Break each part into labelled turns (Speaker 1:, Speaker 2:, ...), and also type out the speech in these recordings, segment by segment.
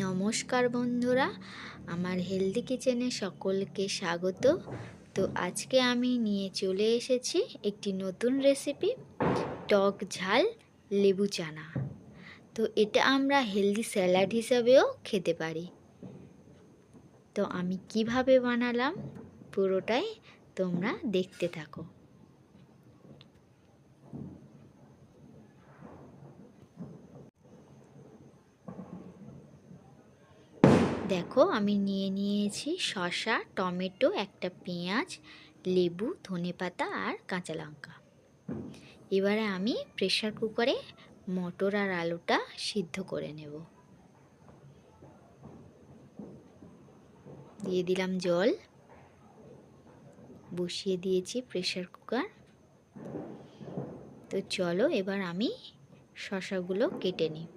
Speaker 1: নমস্কার বন্ধুরা, আমার হেলদি কিচেনে সকলকে স্বাগত। তো আজকে আমি নিয়ে চলে এসেছি একটি নতুন রেসিপি, টক ঝাল লেবু চানা। তো এটা আমরা হেলদি স্যালাড হিসাবেও খেতে পারি। তো আমি কিভাবে বানালাম পুরোটাই তোমরা দেখতে থাকো। দেখো, আমি নিয়েছি শসা, টমেটো, একটা পেঁয়াজ, লেবু, ধনেপাতা আর কাঁচা লঙ্কা। এবারে আমি প্রেসার কুকারে মটর আর আলুটা সিদ্ধ করে নেব। দিয়ে দিলাম জল, বসিয়ে দিয়েছি প্রেসার কুকার। তো চলো এবার আমি শসাগুলো কেটে নিই।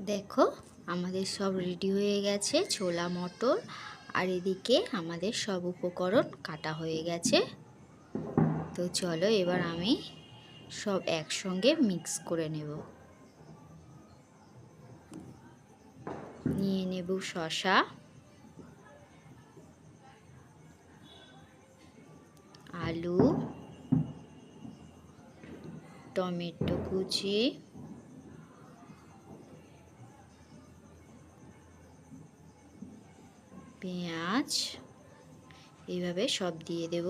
Speaker 1: দেখো, আমাদের সব রেডি হয়ে গেছে, ছোলা মটর, আর এদিকে আমাদের সব উপকরণ কাটা হয়ে গেছে। তো চলো এবার আমি সব একসঙ্গে মিক্স করে নেব। নিয়ে নেব শসা, আলু, টমেটো কুচি, পেঁয়াজ, এইভাবে সব দিয়ে দেব।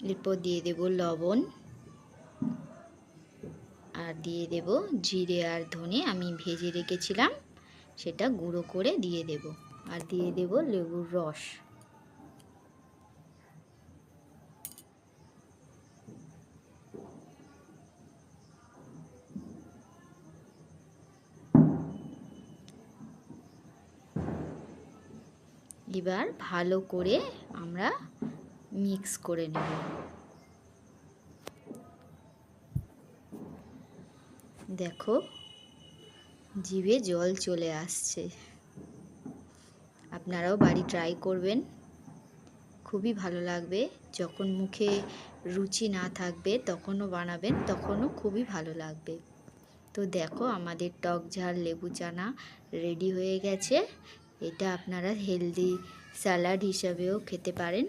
Speaker 1: এরপর দিয়ে দেব লবণ, আর দিয়ে দেব জিরে আর ধনে আমি ভেজে রেখেছিলাম, সেটা গুঁড়ো করে দিয়ে দেব। আর দিয়ে দেব লেবুর রস। এবার ভালো করে আমরা মিক্স করে নেব। দেখো, জিভে জল চলে আসছে। আপনারাও বাড়ি ট্রাই করবেন, খুবই ভালো লাগবে। যখন মুখে রুচি না থাকবে তখনও বানাবেন, তখনও খুবই ভালো লাগবে। তো দেখো, আমাদের টক ঝাল লেবু চানা রেডি হয়ে গেছে। এটা আপনারা হেলদি স্যালাড হিসাবেও খেতে পারেন।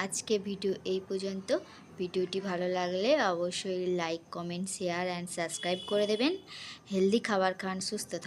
Speaker 1: আজকে ভিডিও এই পর্যন্ত। ভিডিওটি ভালো লাগলে অবশ্যই like, comment, share and subscribe করে দেবেন। হেলদি খাবার খান, সুস্থ থাকুন।